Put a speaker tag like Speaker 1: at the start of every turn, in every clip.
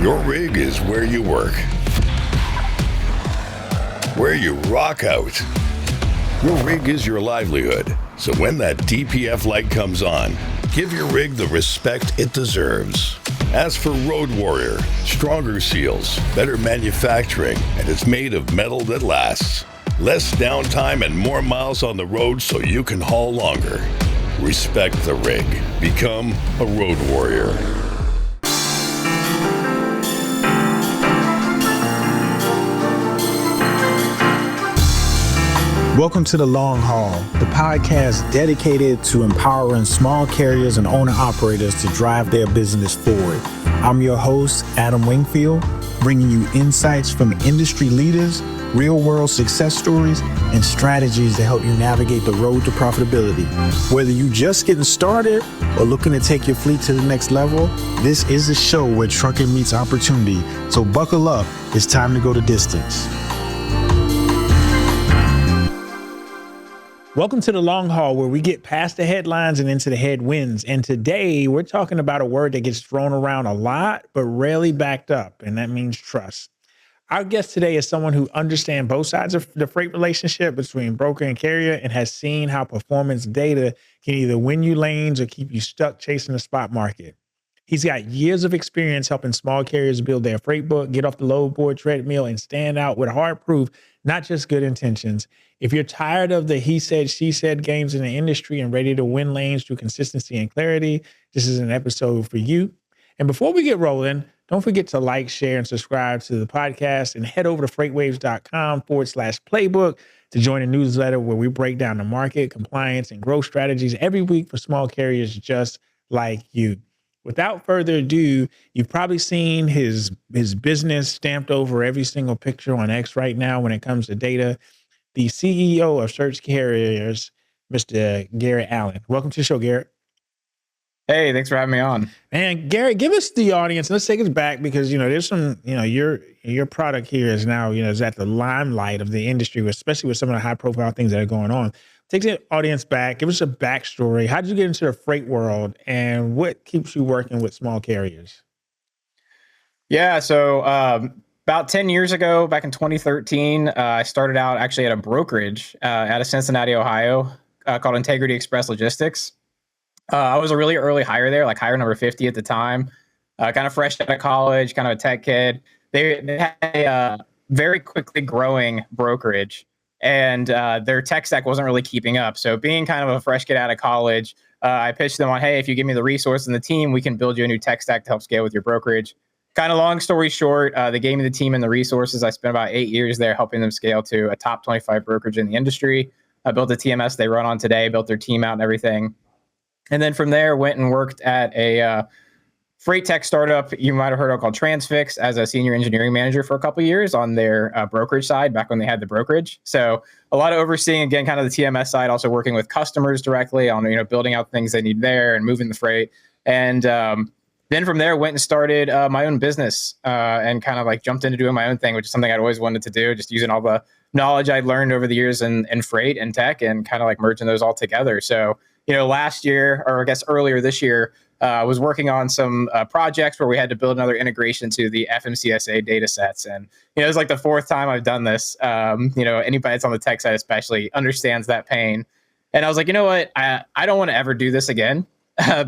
Speaker 1: Your rig is where you work, where you rock out. Your rig is your livelihood. So when that DPF light comes on, give your rig the respect it deserves. As for Road Warrior, stronger seals, better manufacturing, and it's made of metal that lasts. Less downtime and more miles on the road so you can haul longer. Respect the rig. Become a Road Warrior.
Speaker 2: Welcome to The Long Haul, the podcast dedicated to empowering small carriers and owner-operators to drive their business forward. I'm your host, Adam Wingfield, bringing you insights from industry leaders, real-world success stories, and strategies to help you navigate the road to profitability. Whether you're just getting started or looking to take your fleet to the next level, this is a show where trucking meets opportunity. So buckle up, it's time to go the distance. Welcome to The Long Haul, where we get past the headlines and into the headwinds. And today we're talking about a word that gets thrown around a lot, but rarely backed up, and that means trust. Our guest today is someone who understands both sides of the freight relationship between broker and carrier and has seen how performance data can either win you lanes or keep you stuck chasing the spot market. He's got years of experience helping small carriers build their freight book, get off the load board treadmill, and stand out with hard proof, not just good intentions. If you're tired of the he said, she said games in the industry and ready to win lanes through consistency and clarity, this is an episode for you. And before we get rolling, don't forget to like, share, and subscribe to the podcast and head over to freightwaves.com/playbook to join a newsletter where we break down the market, compliance, and growth strategies every week for small carriers just like you. Without further ado, you've probably seen his business stamped over every single picture on X right now when it comes to data. The CEO of Search Carriers, Mr. Garrett Allen. Welcome to the show, Garrett.
Speaker 3: Hey, thanks for having me on.
Speaker 2: And Garrett, give us the audience. Let's take us back because, there's some, your product here is now, is at the limelight of the industry, especially with some of the high profile things that are going on. Take the audience back. Give us a backstory. How did you get into the freight world and what keeps you working with small carriers?
Speaker 3: Yeah, so about 10 years ago, back in 2013, I started out actually at a brokerage out of Cincinnati, Ohio, called Integrity Express Logistics. I was a really early hire there, like hire number 50 at the time, kind of fresh out of college, kind of a tech kid. They had a very quickly growing brokerage, and their tech stack wasn't really keeping up. So being kind of a fresh kid out of college, I pitched them on, hey, if you give me the resource and the team, we can build you a new tech stack to help scale with your brokerage. Kind of long story short, they gave me the team and the resources. I spent about 8 years there helping them scale to a top 25 brokerage in the industry. I built a TMS they run on today, built their team out and everything. And then from there, went and worked at a freight tech startup you might have heard of called Transfix as a senior engineering manager for a couple of years on their brokerage side back when they had the brokerage. So a lot of overseeing, again, kind of the TMS side, also working with customers directly on, building out things they need there and moving the freight. And then from there, went and started my own business and kind of like jumped into doing my own thing, which is something I'd always wanted to do, just using all the knowledge I'd learned over the years in freight and tech and kind of like merging those all together. So, last year, or I guess earlier this year, I was working on some projects where we had to build another integration to the FMCSA data sets. And, it was like the fourth time I've done this. Anybody that's on the tech side especially understands that pain. And I was like, you know what? I don't want to ever do this again,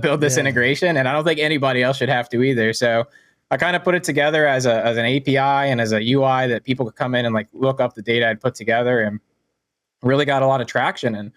Speaker 3: build this integration. And I don't think anybody else should have to either. So I kind of put it together as an API and as a UI that people could come in and like look up the data I'd put together, and really got a lot of traction. And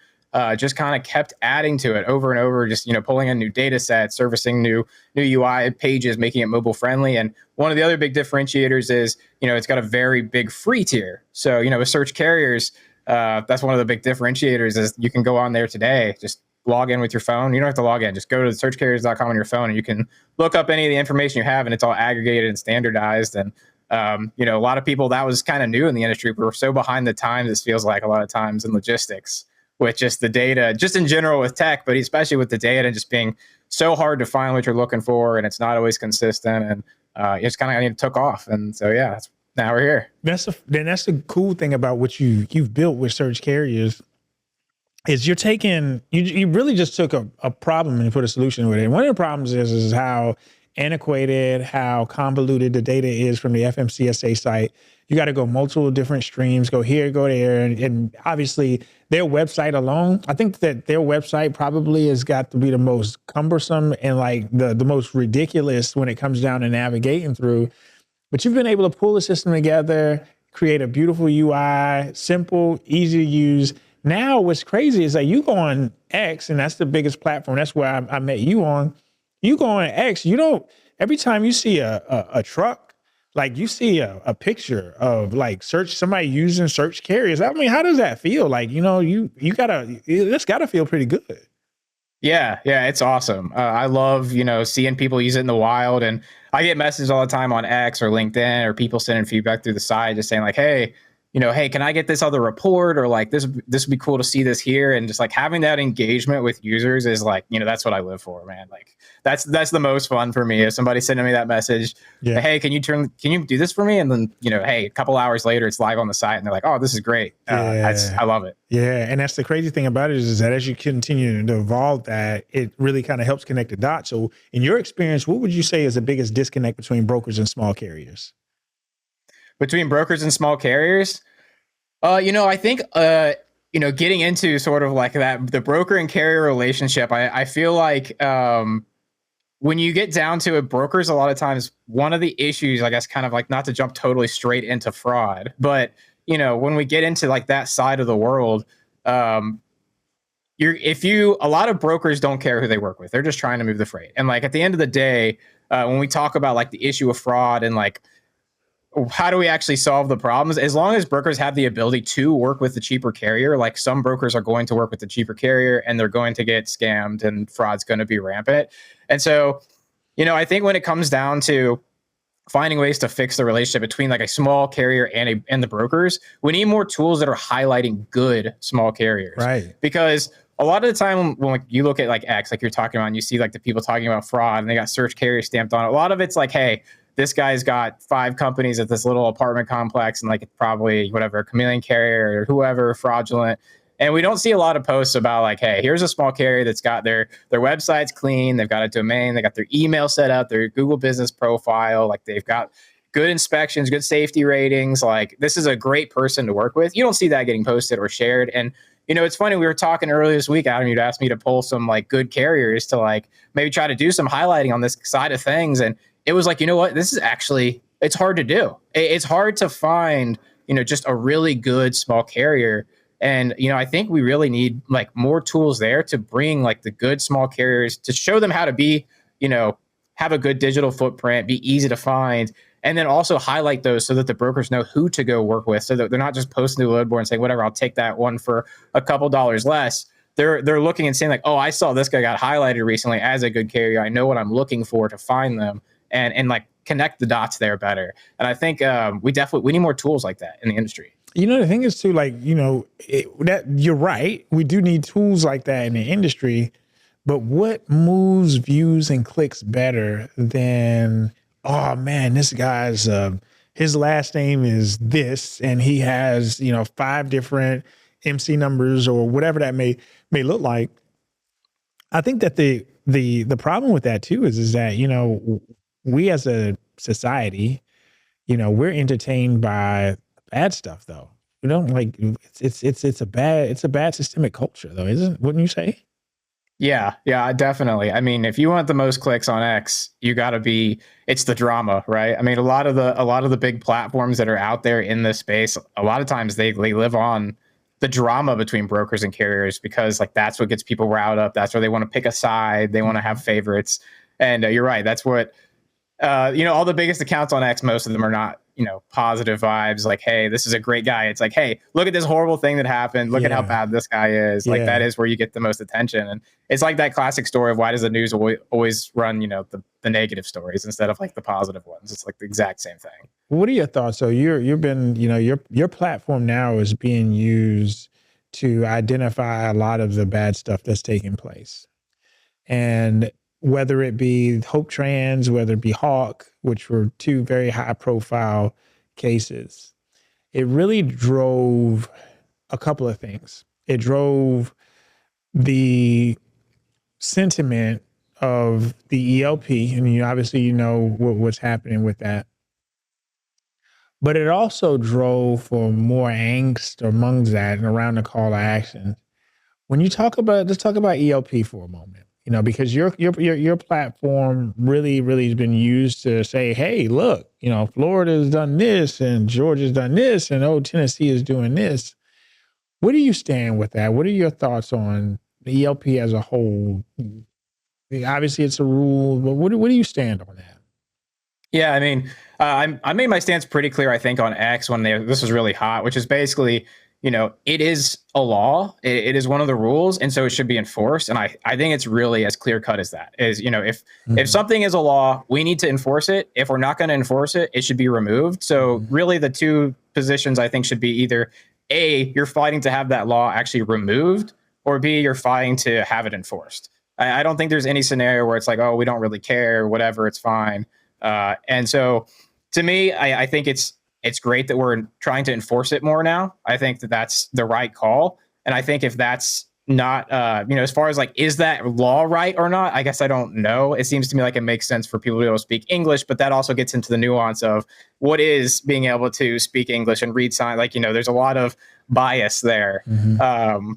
Speaker 3: just kind of kept adding to it over and over, just, pulling in new data sets, servicing new UI pages, making it mobile friendly. And one of the other big differentiators is, it's got a very big free tier. So, with Search Carriers, that's one of the big differentiators is you can go on there today, just log in with your phone. You don't have to log in, just go to searchcarriers.com on your phone and you can look up any of the information you have, and it's all aggregated and standardized. And, a lot of people, that was kind of new in the industry. We're so behind the times, this feels like a lot of times in logistics, with just the data, just in general with tech, but especially with the data just being so hard to find what you're looking for, and it's not always consistent, and it's kind of took off. And so, now we're here.
Speaker 2: That's the cool thing about what you've built with Search Carriers is you're taking, you really just took a problem and you put a solution with it. And one of the problems is how antiquated, how convoluted the data is from the FMCSA site. You got to go multiple different streams, go here, go there. And obviously their website alone, I think that their website probably has got to be the most cumbersome and like the most ridiculous when it comes down to navigating through. But you've been able to pull the system together, create a beautiful UI, simple, easy to use. Now what's crazy is that you go on X, and that's the biggest platform. That's where I met you on. You go on X, you don't, every time you see a truck, like you see a picture of like somebody using search carriers. I mean, how does that feel? Like, it's gotta feel pretty good.
Speaker 3: Yeah, it's awesome. I love, seeing people use it in the wild, and I get messages all the time on X or LinkedIn or people sending feedback through the site just saying like, hey, hey, can I get this other report? Or like, this would be cool to see this here. And just like having that engagement with users is like, that's what I live for, man. Like that's the most fun for me. If somebody's sending me that message, hey, can you do this for me? And then, hey, a couple hours later, it's live on the site and they're like, oh, this is great. I love it.
Speaker 2: Yeah. And that's the crazy thing about it is that as you continue to evolve that, it really kind of helps connect the dots. So in your experience, what would you say is the biggest disconnect between brokers and small carriers?
Speaker 3: Between brokers and small carriers, I think, getting into sort of like the broker and carrier relationship, I feel like when you get down to it, brokers, a lot of times, one of the issues, I guess, kind of like not to jump totally straight into fraud, but, when we get into like that side of the world, a lot of brokers don't care who they work with. They're just trying to move the freight. And like at the end of the day, when we talk about like the issue of fraud and like, how do we actually solve the problems? As long as brokers have the ability to work with the cheaper carrier, like some brokers are going to work with the cheaper carrier and they're going to get scammed and fraud's going to be rampant. And so, I think when it comes down to finding ways to fix the relationship between like a small carrier and the brokers, we need more tools that are highlighting good small carriers.
Speaker 2: Right.
Speaker 3: Because a lot of the time when like, you look at like X, like you're talking about, and you see like the people talking about fraud and they got search carrier stamped on it. A lot of it's like, hey, this guy's got 5 companies at this little apartment complex and like probably whatever, a chameleon carrier or whoever, fraudulent. And we don't see a lot of posts about like, hey, here's a small carrier that's got their website's clean. They've got a domain. They got their email set up, their Google business profile. Like they've got good inspections, good safety ratings. Like this is a great person to work with. You don't see that getting posted or shared. And, it's funny. We were talking earlier this week, Adam, you'd asked me to pull some like good carriers to like maybe try to do some highlighting on this side of things. And it was like, what, this is actually, it's hard to do. It's hard to find, just a really good small carrier. And, I think we really need like more tools there to bring like the good small carriers to show them how to be, have a good digital footprint, be easy to find, and then also highlight those so that the brokers know who to go work with so that they're not just posting to the load board and saying, whatever, I'll take that one for a couple dollars less. They're looking and saying like, oh, I saw this guy got highlighted recently as a good carrier. I know what I'm looking for to find them. And like connect the dots there better. And I think we need more tools like that in the industry.
Speaker 2: The thing is too, like, that you're right. We do need tools like that in the industry, but what moves views and clicks better than, oh man, this guy's, his last name is this, and he has, 5 different MC numbers or whatever that may look like. I think that the problem with that too is that, we as a society, we're entertained by bad stuff though. We don't like it's a bad systemic culture though, wouldn't you say?
Speaker 3: Yeah, definitely. I mean, if you want the most clicks on X, it's the drama, right? I mean, a lot of the big platforms that are out there in this space, a lot of times they live on the drama between brokers and carriers because like that's what gets people riled up. That's where they want to pick a side. They want to have favorites. And you're right. That's what all the biggest accounts on X, most of them are not, positive vibes. Like, hey, this is a great guy. It's like, hey, look at this horrible thing that happened. Look at how bad this guy is. Like that is where you get the most attention. And it's like that classic story of why does the news always run, the negative stories instead of like the positive ones? It's like the exact same thing.
Speaker 2: What are your thoughts? So you've been, your platform now is being used to identify a lot of the bad stuff that's taking place. And whether it be Hope Trans, whether it be Hawk, which were 2 very high profile cases, it really drove a couple of things. It drove the sentiment of the ELP, and obviously what's happening with that. But it also drove for more angst amongst that and around the call to action. When you talk about, let's talk about ELP for a moment, because your platform really has been used to say, hey, look, Florida's done this and Georgia's done this and Tennessee is doing this. Where do you stand with that? What are your thoughts on the ELP as a whole? Obviously, it's a rule, but what do you stand on that?
Speaker 3: Yeah, I mean, I made my stance pretty clear, I think, on X when this was really hot, which is basically, it is a law. It is one of the rules, and so it should be enforced. And I think it's really as clear cut as that. Is if something is a law, we need to enforce it. If we're not going to enforce it, it should be removed. So really, the two positions I think should be either A, you're fighting to have that law actually removed, or B, you're fighting to have it enforced. I don't think there's any scenario where it's like, oh, we don't really care, whatever, it's fine. And so to me, I think it's great that we're trying to enforce it more now. I think that that's the right call. And I think if that's not, as far as like, is that law right or not? I guess I don't know. It seems to me like it makes sense for people to be able to speak English, but that also gets into the nuance of what is being able to speak English and read sign. Like, there's a lot of bias there,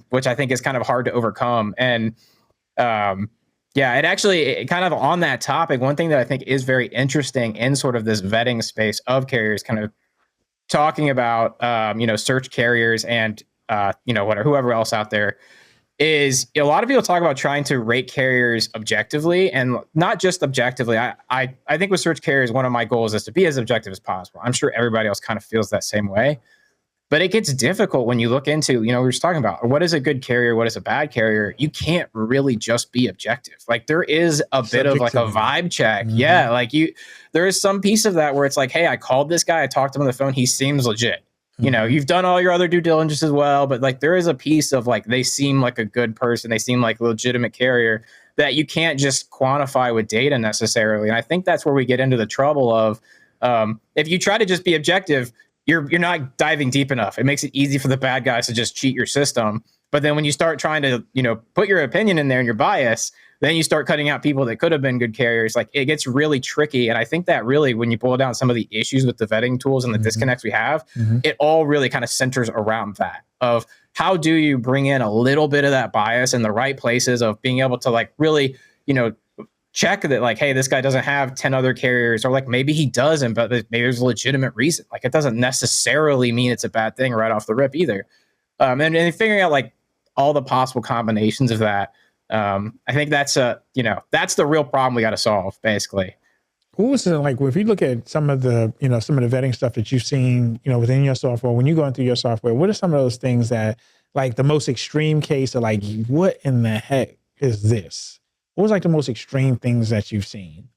Speaker 3: which I think is kind of hard to overcome. And, yeah, it kind of on that topic, one thing that I think is very interesting in sort of this vetting space of carriers, kind of talking about, search carriers and, whoever else out there, is a lot of people talk about trying to rate carriers objectively, and not just objectively. I think with search carriers, one of my goals is to be as objective as possible. I'm sure everybody else kind of feels that same way. But it gets difficult when you look into, we were just talking about what is a good carrier, what is a bad carrier. You can't really just be objective. Like there is a bit of like a vibe check. Yeah. Like there is some piece of that where it's like, hey, I called this guy, I talked to him on the phone. He seems legit. You've done all your other due diligence as well, but like there is a piece of like, they seem like a good person. They seem like a legitimate carrier that you can't just quantify with data necessarily. And I think that's where we get into the trouble of, if you try to just be objective, you're not diving deep enough. It makes it easy for the bad guys to just cheat your system. But then when you start trying to, put your opinion in there and your bias, then you start cutting out people that could have been good carriers. Like it gets really tricky. And I think that really, when you boil down some of the issues with the vetting tools and the disconnects we have, it all really kind of centers around that of how do you bring in a little bit of that bias in the right places of being able to like really, check that like, hey, this guy doesn't have 10 other carriers, or like maybe he doesn't, but maybe there's a legitimate reason. Like it doesn't necessarily mean it's a bad thing right off the rip either. And figuring out like all the possible combinations of that. I think that's that's the real problem we got to solve basically.
Speaker 2: What was it like if you look at some of the vetting stuff that you've seen, within your software, when you're going through your software, what are some of those things that like the most extreme case of like, what in the heck is this? What was like the most extreme things that you've seen?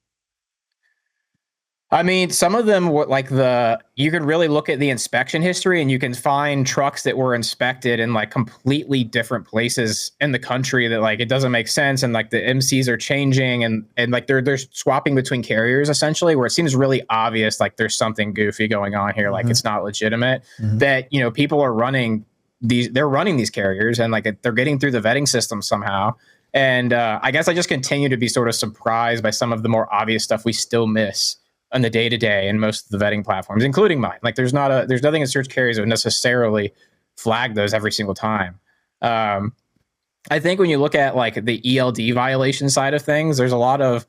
Speaker 3: I mean, some of them were like you can really look at the inspection history and you can find trucks that were inspected in like completely different places in the country that like, it doesn't make sense. And like the MCs are changing and like they're swapping between carriers essentially, where it seems really obvious. Like there's something goofy going on here. Like it's not legitimate that, people are running they're running these carriers and like they're getting through the vetting system somehow. And I guess I just continue to be sort of surprised by some of the more obvious stuff we still miss on the day-to-day in most of the vetting platforms, including mine. Like there's nothing in search carriers that would necessarily flag those every single time. I think when you look at like the ELD violation side of things, there's a lot of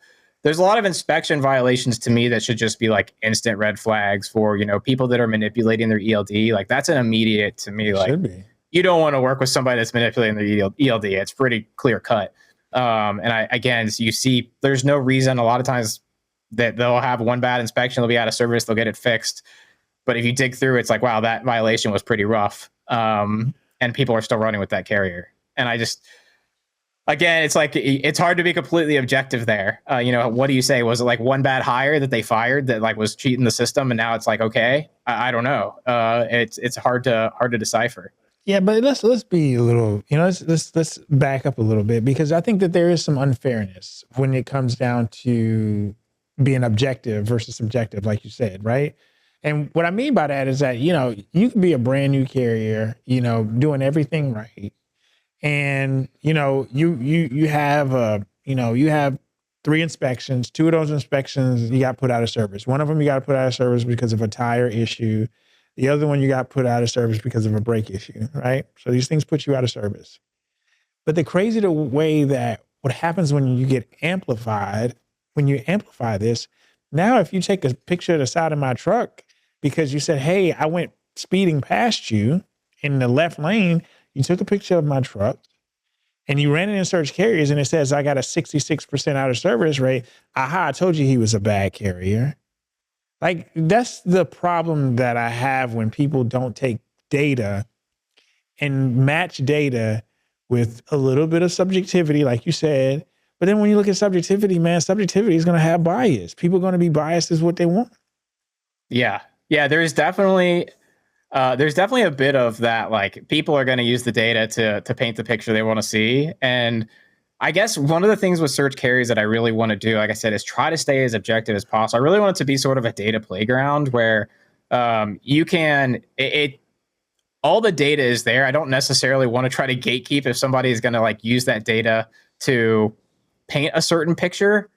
Speaker 3: inspection violations to me that should just be like instant red flags for, people that are manipulating their ELD. Like that's an immediate to me, like you don't want to work with somebody that's manipulating their ELD. It's pretty clear cut. And you see, there's no reason a lot of times that they'll have one bad inspection, they'll be out of service, they'll get it fixed. But if you dig through, it's like, wow, that violation was pretty rough. And people are still running with that carrier. And it's like, it's hard to be completely objective there. What do you say? Was it like one bad hire that they fired that like was cheating the system? And now it's like, okay, I don't know. It's hard to decipher.
Speaker 2: Yeah, but let's be a little, let's back up a little bit, because I think that there is some unfairness when it comes down to being objective versus subjective, like you said, right? And what I mean by that is that, you can be a brand new carrier, doing everything right. And, you have 3 inspections. 2 of those inspections, you got put out of service. One of them you got put out of service because of a tire issue. The other one you got put out of service because of a brake issue, right? So these things put you out of service. But the crazy the way that what happens when you get amplified, when you amplify this, now if you take a picture of the side of my truck because you said, hey, I went speeding past you in the left lane, you took a picture of my truck and you ran it in search carriers and it says I got a 66% out of service rate. Aha, I told you he was a bad carrier. Like, that's the problem that I have when people don't take data and match data with a little bit of subjectivity, like you said. But then when you look at subjectivity, man, subjectivity is going to have bias. People are going to be biased as what they want.
Speaker 3: Yeah. Yeah. There's definitely a bit of that. Like, people are going to use the data to paint the picture they want to see. And I guess one of the things with search carriers that I really want to do, like I said, is try to stay as objective as possible. I really want it to be sort of a data playground where you can, all the data is there. I don't necessarily want to try to gatekeep if somebody is going to like use that data to paint a certain picture,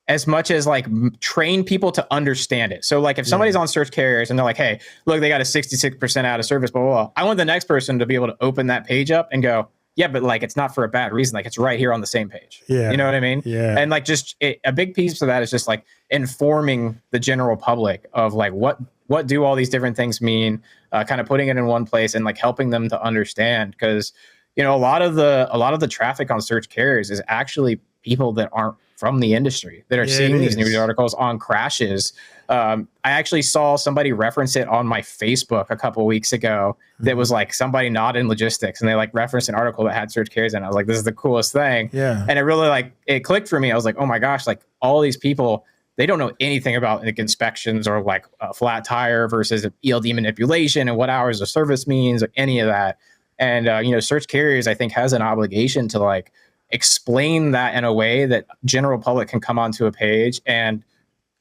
Speaker 3: as much as like train people to understand it. So like if somebody's on search carriers and they're like, hey, look, they got a 66% out of service, blah, blah, blah. I want the next person to be able to open that page up and go, yeah, but like, it's not for a bad reason. Like, it's right here on the same page.
Speaker 2: Yeah.
Speaker 3: You know what I mean?
Speaker 2: Yeah.
Speaker 3: And like, just a big piece of that is just like informing the general public of like, what do all these different things mean, kind of putting it in one place and like helping them to understand. Cause you know, a lot of the traffic on search carriers is actually people that aren't from the industry that are seeing these news articles on crashes. I actually saw somebody reference it on my Facebook a couple of weeks ago. That was like somebody not in logistics, and they like referenced an article that had search carriers, and I was like, this is the coolest thing.
Speaker 2: Yeah.
Speaker 3: And it really like, it clicked for me. I was like, oh my gosh, like all these people, they don't know anything about like inspections or like a flat tire versus ELD manipulation and what hours of service means or any of that. And, you know, search carriers, I think, has an obligation to like explain that in a way that general public can come onto a page and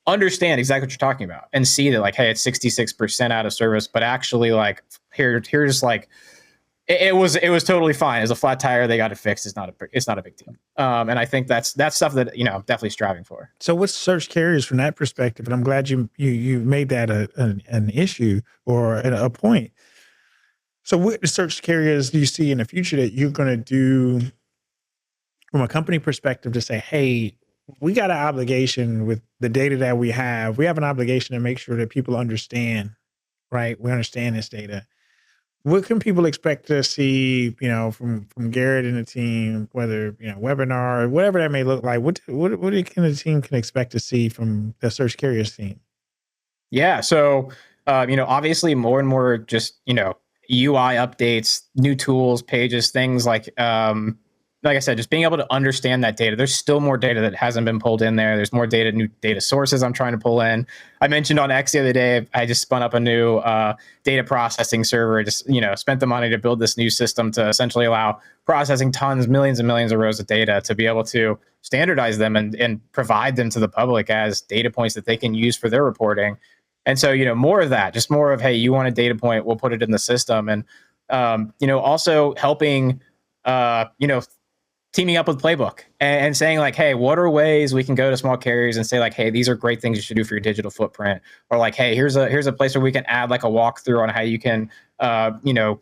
Speaker 3: understand exactly what you're talking about and see that like, hey, it's 66% out of service, but actually like here's like, it was totally fine. As a flat tire, they got it fixed. It's not a big deal. And I think that's stuff that, you know, I'm definitely striving for.
Speaker 2: So what's search carriers from that perspective? And I'm glad you made that an issue or a point. So what search carriers do you see in the future that you're going to do from a company perspective to say, hey, we got an obligation with the data that we have. We have an obligation to make sure that people understand, right? We understand this data. What can people expect to see, you know, from Garrett and the team, whether, you know, webinar or whatever that may look like? What can the team expect to see from the search carriers team?
Speaker 3: Yeah. So, you know, obviously more and more just, you know, UI updates, new tools, pages, things like I said, just being able to understand that data. There's still more data that hasn't been pulled in there. There's more data, new data sources I'm trying to pull in. I mentioned on X the other day, I just spun up a new data processing server. Just, you know, spent the money to build this new system to essentially allow processing millions and millions of rows of data to be able to standardize them and provide them to the public as data points that they can use for their reporting. And so, you know, more of that, just more of, hey, you want a data point, we'll put it in the system. And, you know, also helping, you know, teaming up with Playbook and saying like, hey, what are ways we can go to small carriers and say like, hey, these are great things you should do for your digital footprint. Or like, hey, here's a place where we can add like a walkthrough on how you can, you know,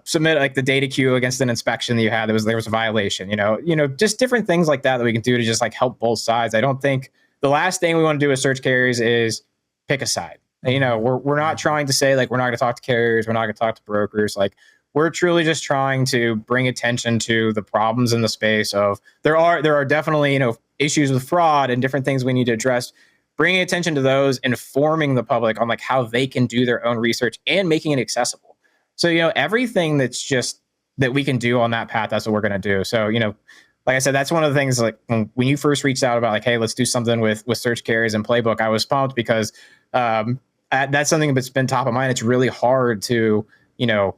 Speaker 3: submit like the data queue against an inspection that you had. There was a violation, you know, just different things like that we can do to just like help both sides. I don't think the last thing we want to do with search carriers is pick a side. You know, we're not trying to say like, we're not going to talk to carriers. We're not going to talk to brokers. Like, we're truly just trying to bring attention to the problems in the space of there are definitely, you know, issues with fraud and different things we need to address, bringing attention to those, informing the public on like how they can do their own research and making it accessible. So, you know, everything that's just that we can do on that path, that's what we're going to do. So, you know, like I said, that's one of the things like when you first reached out about like, hey, let's do something with search carriers and Playbook, I was pumped because that's something that's been top of mind. It's really hard to, you know,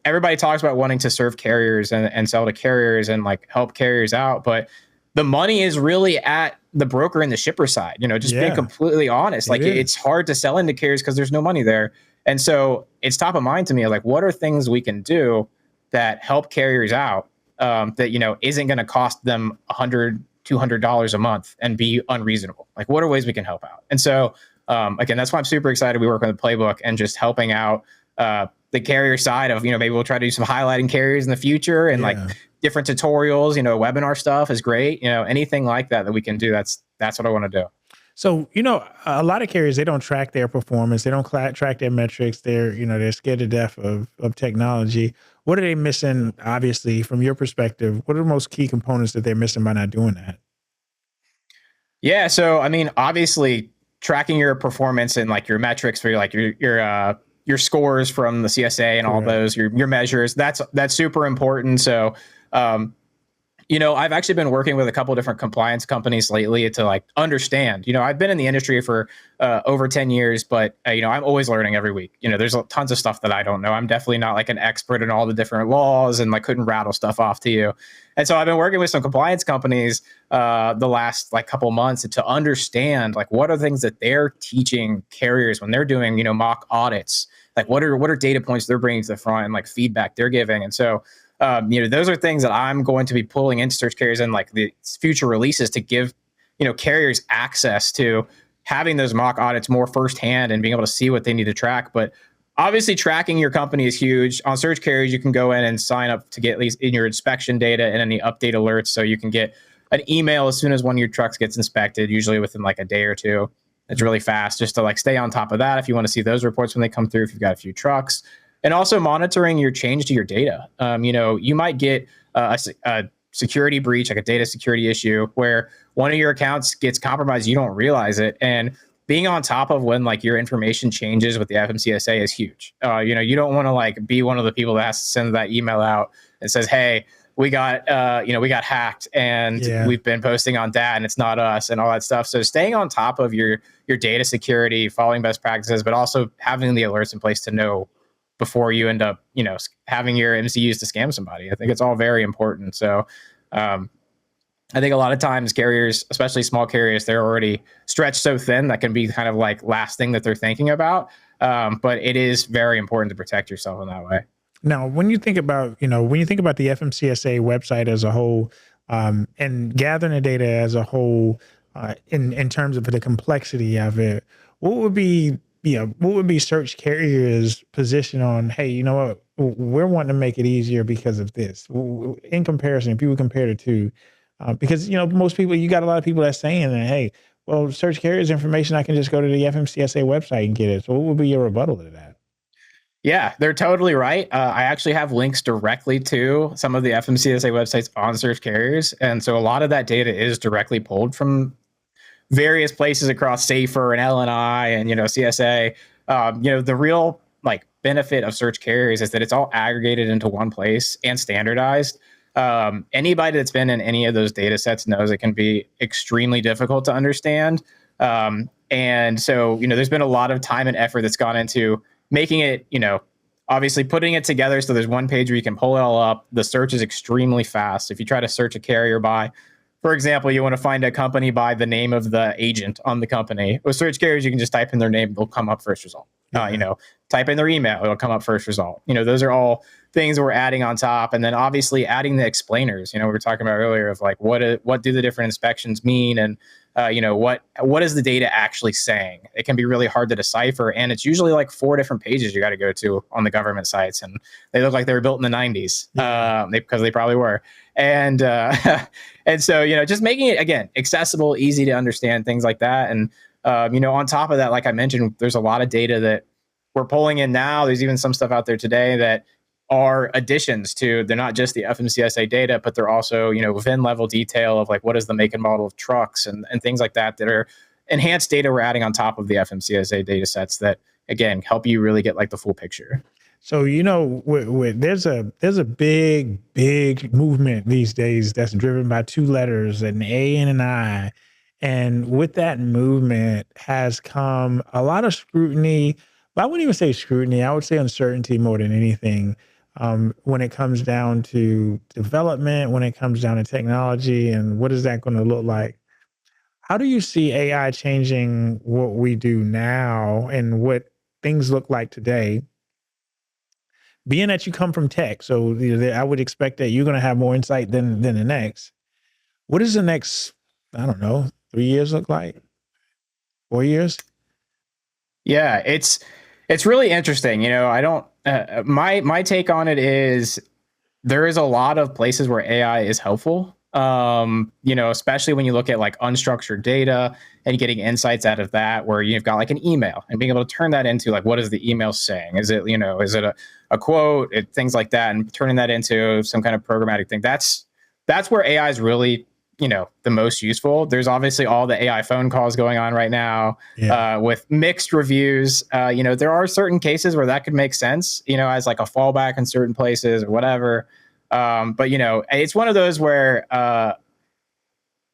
Speaker 3: everybody talks about wanting to serve carriers and sell to carriers and like help carriers out, but the money is really at the broker and the shipper side, you know, just being completely honest. Like it's hard to sell into carriers because there's no money there. And so it's top of mind to me. Like, what are things we can do that help carriers out that, you know, isn't going to cost them $100 $200 a month and be unreasonable? Like, what are ways we can help out? And so, again, that's why I'm super excited. We work on the playbook and just helping out the carrier side of, maybe we'll try to do some highlighting carriers in the future and like different tutorials, webinar stuff is great. Anything like that we can do. That's what I want to do.
Speaker 2: So, a lot of carriers, they don't track their performance. They don't track their metrics. They're scared to death of technology. What are they missing, obviously, from your perspective? What are the most key components that they're missing by not doing that?
Speaker 3: Yeah. So, I mean, obviously tracking your performance and like your metrics for your scores from the CSA and all those, your measures, that's super important. So, I've actually been working with a couple of different compliance companies lately to like understand, I've been in the industry for over 10 years, but I'm always learning every week. There's tons of stuff that I don't know. I'm definitely not like an expert in all the different laws and like couldn't rattle stuff off to you. And so I've been working with some compliance companies the last like couple months to understand like what are things that they're teaching carriers when they're doing, mock audits, like what are data points they're bringing to the front and like feedback they're giving. And so those are things that I'm going to be pulling into search carriers and like the future releases to give, carriers access to having those mock audits more firsthand and being able to see what they need to track. But obviously tracking your company is huge. On search carriers, you can go in and sign up to get at least in your inspection data and any update alerts. So you can get an email as soon as one of your trucks gets inspected, usually within like a day or two. It's really fast just to like stay on top of that. If you want to see those reports when they come through, if you've got a few trucks. And also monitoring your change to your data. You might get a security breach, like a data security issue, where one of your accounts gets compromised, you don't realize it. And being on top of when like your information changes with the FMCSA is huge. You don't want to like be one of the people that has to send that email out and says, hey, we got hacked and we've been posting on that and it's not us and all that stuff. So staying on top of your data security, following best practices, but also having the alerts in place to know before you end up, having your MCUs to scam somebody. I think it's all very important. So I think a lot of times carriers, especially small carriers, they're already stretched so thin that can be kind of like last thing that they're thinking about. But it is very important to protect yourself in that way.
Speaker 2: Now, when you think about the FMCSA website as a whole, and gathering the data as a whole, in terms of the complexity of it, what would be search carriers' position on, hey, you know what, we're wanting to make it easier because of this. In comparison, if you would compare the two, because, most people, you got a lot of people that's saying that, hey, well, search carriers information, I can just go to the FMCSA website and get it. So what would be your rebuttal to that?
Speaker 3: Yeah, they're totally right. I actually have links directly to some of the FMCSA websites on search carriers. And so a lot of that data is directly pulled from various places across Safer and LNI and, CSA. The real like benefit of search carriers is that it's all aggregated into one place and standardized. Anybody that's been in any of those data sets knows it can be extremely difficult to understand. And so, there's been a lot of time and effort that's gone into making it, obviously putting it together so there's one page where you can pull it all up. The search is extremely fast. If you try to search a carrier by, for example, you want to find a company by the name of the agent on the company. With search carriers, you can just type in their name, they'll come up first result. Type in their email, it'll come up first result. Those are all things we're adding on top. And then obviously adding the explainers, we were talking about earlier of like, what do the different inspections mean? And, what is the data actually saying? It can be really hard to decipher. And it's usually like 4 different pages you got to go to on the government sites. And they look like they were built in the 90s because they probably were. And and so, just making it, again, accessible, easy to understand, things like that. And, on top of that, like I mentioned, there's a lot of data that we're pulling in now. There's even some stuff out there today that are additions to, they're not just the FMCSA data, but they're also, VIN level detail of like, what is the make and model of trucks and things like that are enhanced data we're adding on top of the FMCSA data sets that, again, help you really get like the full picture.
Speaker 2: So, there's a big movement these days that's driven by 2 letters, an A and an I. And with that movement has come a lot of scrutiny, but I wouldn't even say scrutiny. I would say uncertainty more than anything. When it comes down to development, when it comes down to technology, and what is that going to look like? How do you see AI changing what we do now and what things look like today? Being that you come from tech, so I would expect that you're going to have more insight than the next. What does the next, I don't know, 3 years look like? 4 years?
Speaker 3: Yeah, it's really interesting. You know, I don't. My take on it is there is a lot of places where AI is helpful. You know, especially when you look at like unstructured data and getting insights out of that, where you've got like an email and being able to turn that into like, what is the email saying? Is it, you know, is it a quote, things like that, and turning that into some kind of programmatic thing. That's where AI is really, you know, the most useful. There's obviously all the AI phone calls going on right now, with mixed reviews. You know, there are certain cases where that could make sense, you know, as like a fallback in certain places or whatever. But you know, it's one of those where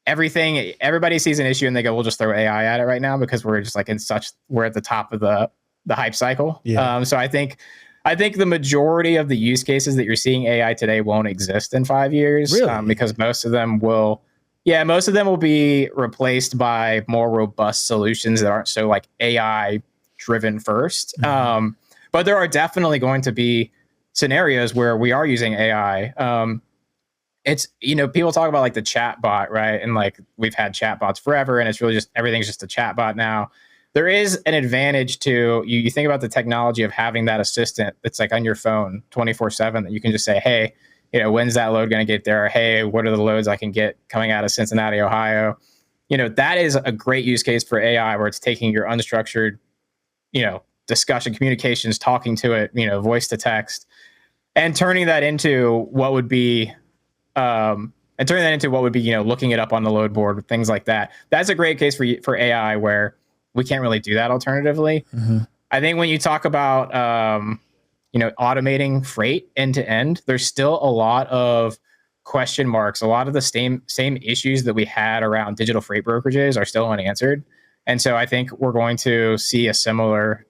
Speaker 3: everybody sees an issue and they go, we'll just throw AI at it right now because we're just like we're at the top of the hype cycle. So I think the majority of the use cases that you're seeing AI today won't exist in 5 years,
Speaker 2: Really?
Speaker 3: because most of them will be replaced by more robust solutions that aren't so like AI driven first. But there are definitely going to be scenarios where we are using AI. It's, you know, people talk about like the chat bot, right? And like we've had chat bots forever and it's really just everything's just a chat bot now. There is an advantage to you think about the technology of having that assistant that's like on your phone 24/7 that you can just say, hey, you know, when's that load going to get there? Hey, what are the loads I can get coming out of Cincinnati, Ohio? You know, that is a great use case for AI where it's taking your unstructured, you know, discussion, communications, talking to it, you know, voice to text, and turning that into what would be, you know, looking it up on the load board, things like that. That's a great case for AI where we can't really do that alternatively. I think when you talk about, you know, automating freight end to end, there's still a lot of question marks. A lot of the same issues that we had around digital freight brokerages are still unanswered. And so I think we're going to see a similar,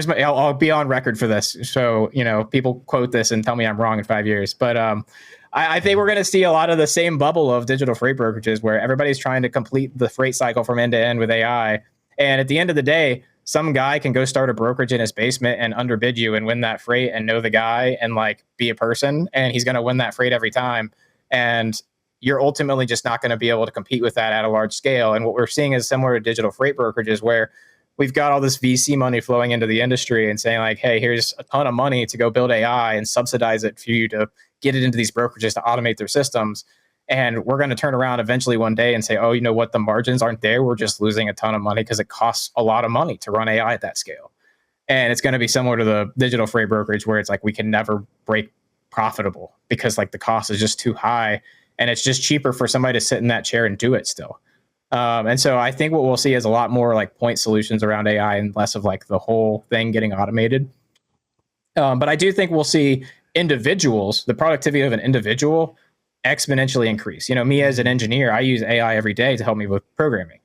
Speaker 3: I'll be on record for this. So, you know, people quote this and tell me I'm wrong in 5 years, but, I think we're going to see a lot of the same bubble of digital freight brokerages where everybody's trying to complete the freight cycle from end to end with AI. And at the end of the day, some guy can go start a brokerage in his basement and underbid you and win that freight and know the guy and like be a person. And he's going to win that freight every time. And you're ultimately just not going to be able to compete with that at a large scale. And what we're seeing is similar to digital freight brokerages where we've got all this VC money flowing into the industry and saying like, hey, here's a ton of money to go build AI and subsidize it for you to get it into these brokerages to automate their systems. And we're going to turn around eventually one day and say, oh, you know what? The margins aren't there. We're just losing a ton of money because it costs a lot of money to run AI at that scale. And it's going to be similar to the digital freight brokerage where it's like we can never break profitable because like the cost is just too high. And it's just cheaper for somebody to sit in that chair and do it still. And so I think what we'll see is a lot more like point solutions around AI and less of like the whole thing getting automated. But I do think we'll see individuals, the productivity of an individual exponentially increase. You know, me as an engineer, I use AI every day to help me with programming.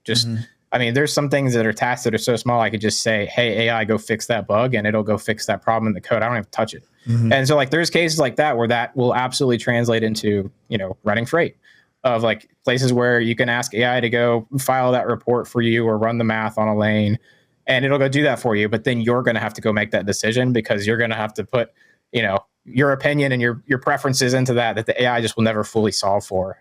Speaker 3: I mean, there's some things that are tasks that are so small, I could just say, hey, AI, go fix that bug, and it'll go fix that problem in the code. I don't have to touch it. And so like, there's cases like that where that will absolutely translate into, you know, running freight of like places where you can ask AI to go file that report for you or run the math on a lane and it'll go do that for you. But then you're going to have to go make that decision because you're going to have to put, you know, your opinion and your preferences into that the AI just will never fully solve for.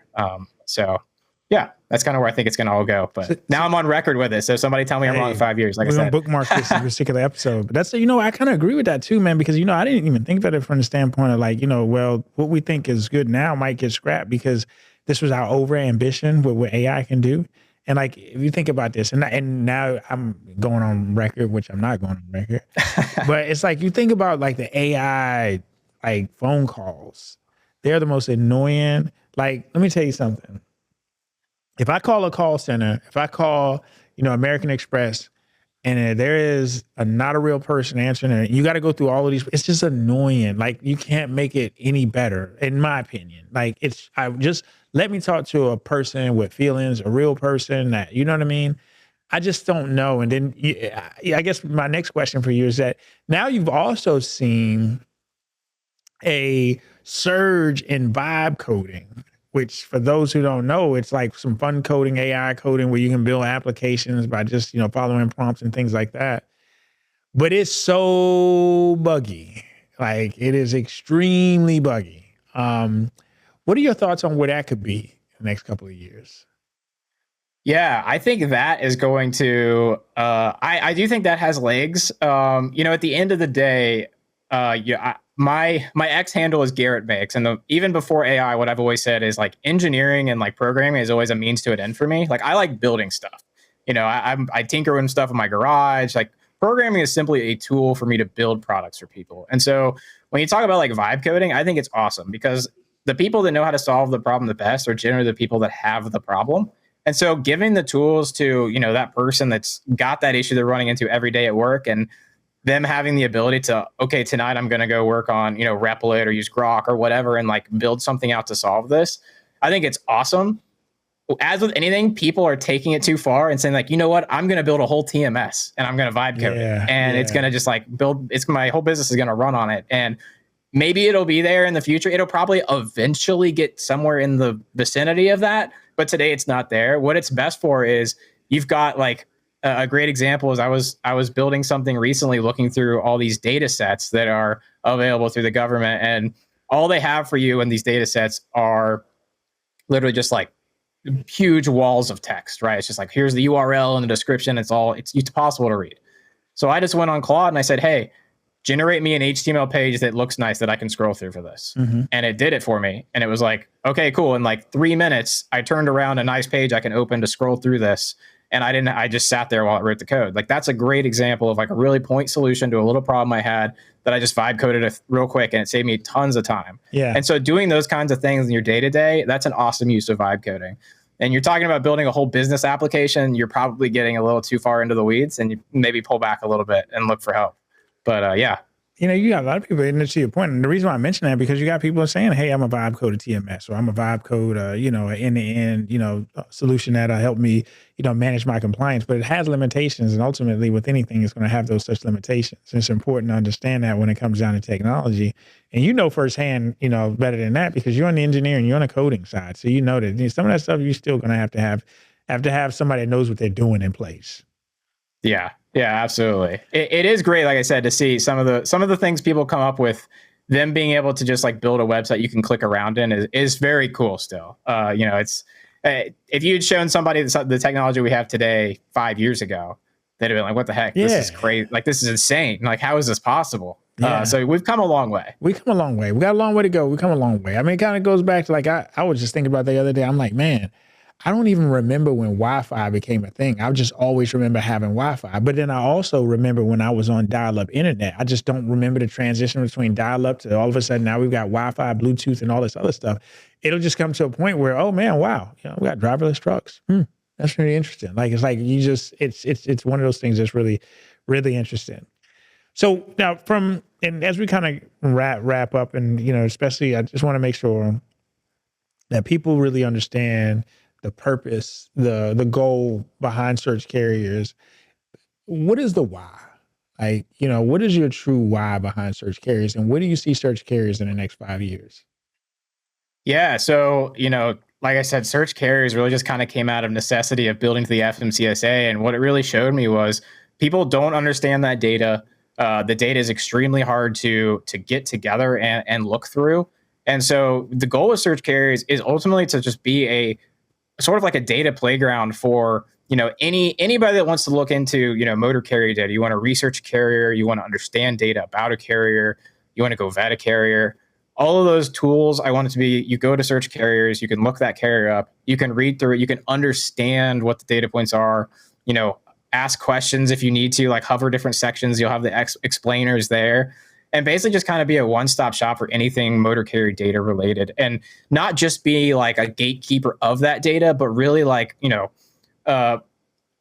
Speaker 3: So yeah, that's kind of where I think it's going to all go. But now I'm on record with it. So somebody tell me I'm wrong in 5 years. Like I said,
Speaker 2: bookmark this particular episode. But that's, you know, I kind of agree with that too, man, because, you know, I didn't even think about it from the standpoint of like, you know, well, what we think is good now might get scrapped because this was our over ambition with what AI can do. And like, if you think about this, and now I'm going on record, which I'm not going on record, but it's like, you think about like the AI, like phone calls, they're the most annoying. Like, let me tell you something. If I call a call center, if I call, you know, American Express, and there is not a real person answering it, you got to go through all of these. It's just annoying. Like, you can't make it any better, in my opinion. Like, let me talk to a person with feelings, a real person that, you know what I mean? I just don't know. And then I guess my next question for you is that now you've also seen a surge in vibe coding, which for those who don't know, it's like some fun coding, AI coding, where you can build applications by just, you know, following prompts and things like that. But it's so buggy. Like, it is extremely buggy. What are your thoughts on where that could be? in the next couple of years?
Speaker 3: Yeah, I think that is going to. I do think that has legs. At the end of the day, my X handle is Garrett Makes, and even before AI, what I've always said is like engineering and like programming is always a means to an end for me. Like I like building stuff. I tinker with stuff in my garage. Like programming is simply a tool for me to build products for people. And so when you talk about like vibe coding, I think it's awesome because the people that know how to solve the problem the best are generally the people that have the problem. And so giving the tools to, that person that's got that issue they're running into every day at work, and them having the ability to, okay, tonight I'm going to go work on, Replit or use Grok or whatever and like build something out to solve this. I think it's awesome. As with anything, people are taking it too far and saying like, you know what, I'm going to build a whole TMS and I'm going to vibe code it. And it's going to just like my whole business is going to run on it. And maybe it'll be there in the future. It'll probably eventually get somewhere in the vicinity of that. But today it's not there. What it's best for is you've got like a great example is I was building something recently looking through all these data sets that are available through the government. And all they have for you in these data sets are literally just like huge walls of text, right? It's just like, here's the URL and the description. It's possible to read. So I just went on Claude and I said, hey, generate me an HTML page that looks nice that I can scroll through for this. Mm-hmm. And it did it for me. And it was like, okay, cool. In like 3 minutes, I turned around a nice page I can open to scroll through this. And I just sat there while it wrote the code. Like that's a great example of like a really point solution to a little problem I had that I just vibe coded real quick and it saved me tons of time. Yeah. And so doing those kinds of things in your day-to-day, that's an awesome use of vibe coding. And you're talking about building a whole business application, you're probably getting a little too far into the weeds and you maybe pull back a little bit and look for help. But yeah.
Speaker 2: You got a lot of people, and to your point, and the reason why I mention that because you got people saying, hey, I'm a vibe code a TMS, or I'm a vibe code, an end-to-end, solution that'll help me, manage my compliance, but it has limitations. And ultimately with anything, it's going to have those such limitations. And it's important to understand that when it comes down to technology. And firsthand, better than that because you're on the engineering, you're on the coding side. So that some of that stuff you're still going to have somebody that knows what they're doing in place.
Speaker 3: Yeah. Yeah, absolutely. It is great, like I said, to see some of the things people come up with. Them being able to just like build a website you can click around in is very cool. Still, it's if you had shown somebody the technology we have today 5 years ago, they'd have been like, "What the heck? Yeah. This is crazy! Like this is insane! Like how is this possible?" Yeah. So we've come a long way.
Speaker 2: We got a long way to go. We come a long way. I mean, it kind of goes back to like I was just thinking about the other day. I'm like, man. I don't even remember when Wi-Fi became a thing. I just always remember having Wi-Fi. But then I also remember when I was on dial-up internet. I just don't remember the transition between dial-up to all of a sudden now we've got Wi-Fi, Bluetooth, and all this other stuff. It'll just come to a point where, oh man, wow, we got driverless trucks. That's really interesting. Like it's like it's one of those things that's really, really interesting. So now and as we kind of wrap up, and especially I just want to make sure that people really understand the purpose, the goal behind search carriers. What is the why? Like, what is your true why behind search carriers? And where do you see search carriers in the next 5 years?
Speaker 3: Yeah. So, like I said, search carriers really just kind of came out of necessity of building to the FMCSA. And what it really showed me was people don't understand that data. The data is extremely hard to get together and look through. And so the goal of search carriers is ultimately to just be a sort of like a data playground for, anybody that wants to look into, motor carrier data. You want to research a carrier, you want to understand data about a carrier, you want to go vet a carrier. All of those tools, I want it to be, you go to search carriers, you can look that carrier up, you can read through it, you can understand what the data points are, ask questions if you need to, like hover different sections, you'll have the explainers there. And basically just kind of be a one-stop shop for anything motor carrier data related, and not just be like a gatekeeper of that data, but really like,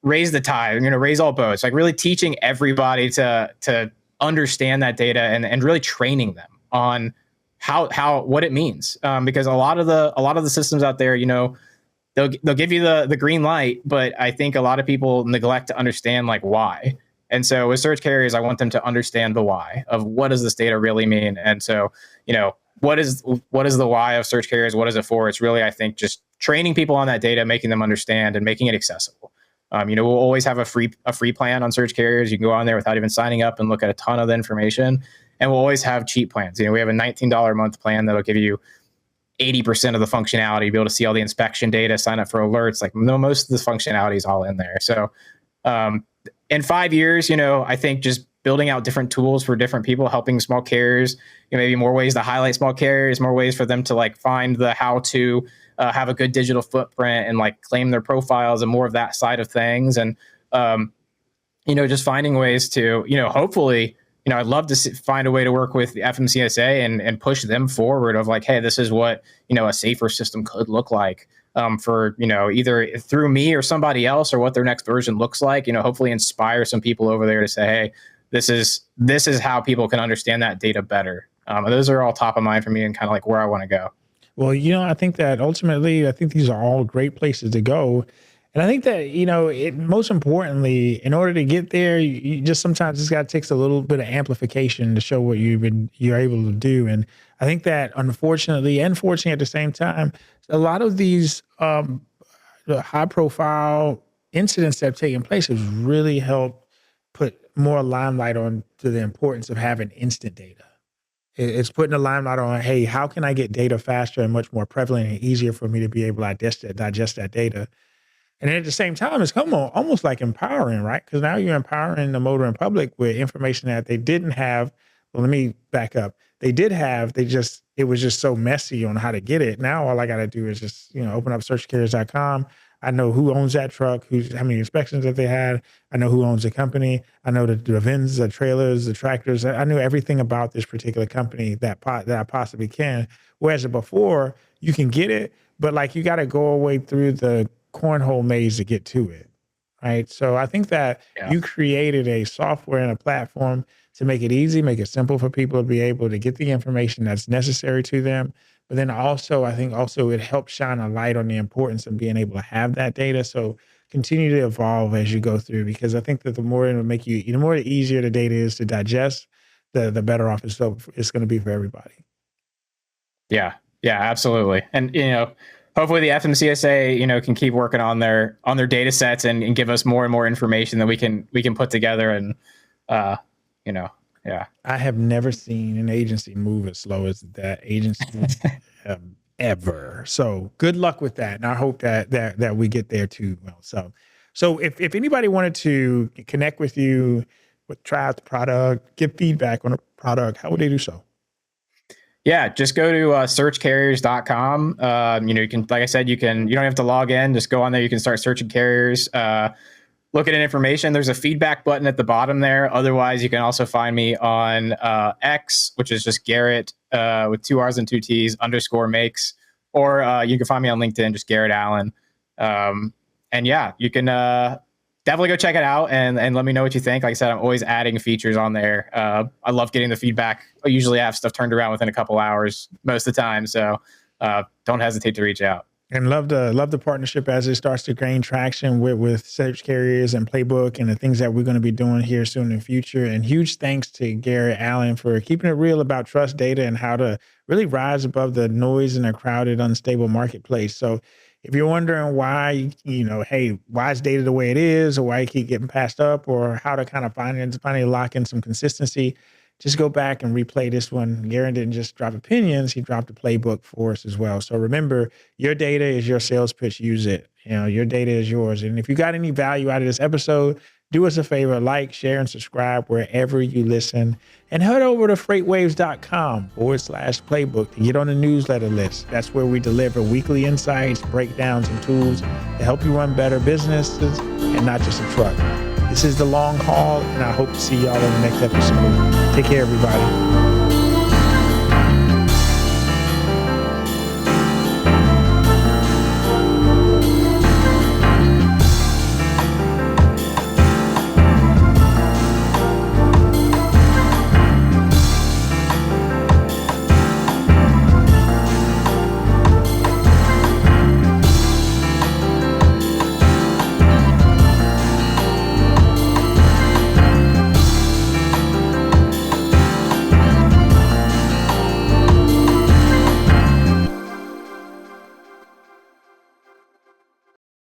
Speaker 3: raise the tide, raise all boats, like really teaching everybody to understand that data and really training them on what it means. Because a lot of the systems out there, they'll give you the green light, but I think a lot of people neglect to understand like why. And so with search carriers, I want them to understand the why of what does this data really mean. And so, what is the why of search carriers? What is it for? It's really, I think, just training people on that data, making them understand and making it accessible. We'll always have a free plan on search carriers. You can go on there without even signing up and look at a ton of the information. And we'll always have cheap plans. We have a $19 a month plan that'll give you 80% of the functionality, be able to see all the inspection data, sign up for alerts. Like, no, most of the functionality is all in there. So in 5 years, I think just building out different tools for different people, helping small carriers, maybe more ways to highlight small carriers, more ways for them to like find the how to have a good digital footprint and like claim their profiles and more of that side of things. And, just finding ways to, hopefully, I'd love to find a way to work with the FMCSA and push them forward of like, hey, this is what, a safer system could look like for, either through me or somebody else, or what their next version looks like, hopefully inspire some people over there to say, hey, this is how people can understand that data better. Those are all top of mind for me and kind of like where I want to go.
Speaker 2: Well, I think that ultimately, I think these are all great places to go. And I think that, most importantly, in order to get there, you just sometimes it's got to take a little bit of amplification to show what you're able to do. And I think that unfortunately and fortunately at the same time, a lot of these high profile incidents that have taken place has really helped put more limelight on to the importance of having instant data. It's putting a limelight on, hey, how can I get data faster and much more prevalent and easier for me to be able to digest that data? And then at the same time, it's almost like empowering, right? Because now you're empowering the motoring public with information that they didn't have. Well, let me back up. They did have, it was just so messy on how to get it. Now all I got to do is just, open up searchcarriers.com. I know who owns that truck, how many inspections that they had. I know who owns the company. I know the VINs, the trailers, the tractors. I knew everything about this particular company that I possibly can. Whereas before, you can get it, but like you got to go away through the cornhole maze to get to it, right? So I think that you created a software and a platform to make it easy, make it simple for people to be able to get the information that's necessary to them. But then also, I think also it helps shine a light on the importance of being able to have that data. So continue to evolve as you go through, because I think that the more easier the data is to digest, the better off it's going to be for everybody.
Speaker 3: Yeah, absolutely. And, hopefully the FMCSA, can keep working on their data sets and give us more and more information that we can put together. And,
Speaker 2: I have never seen an agency move as slow as that agency ever. So good luck with that. And I hope that we get there too. Well, so if anybody wanted to connect with you, try out the product, give feedback on the product, how would they do so?
Speaker 3: Yeah, just go to searchcarriers.com. You can, like I said, you don't have to log in. Just go on there. You can start searching carriers, look at information. There's a feedback button at the bottom there. Otherwise, you can also find me on X, which is just Garrett with 2 R's and 2 T's _makes, or you can find me on LinkedIn, just Garrett Allen. And yeah, you can definitely go check it out and let me know what you think. Like I said, I'm always adding features on there. I love getting the feedback. I usually have stuff turned around within a couple hours most of the time. So don't hesitate to reach out.
Speaker 2: And love the partnership as it starts to gain traction with Search Carriers and Playbook and the things that we're going to be doing here soon in the future. And huge thanks to Garrett Allen for keeping it real about trust data and how to really rise above the noise in a crowded, unstable marketplace. So if you're wondering why, hey, why is data the way it is, or why you keep getting passed up, or how to kind of finally lock in some consistency, just go back and replay this one. Garrett didn't just drop opinions, he dropped a playbook for us as well. So remember, your data is your sales pitch, use it. Your data is yours. And if you got any value out of this episode, do us a favor, like, share, and subscribe wherever you listen. And head over to freightwaves.com/playbook to get on the newsletter list. That's where we deliver weekly insights, breakdowns, and tools to help you run better businesses and not just a truck. This is The Long Haul, and I hope to see y'all in the next episode. Take care, everybody.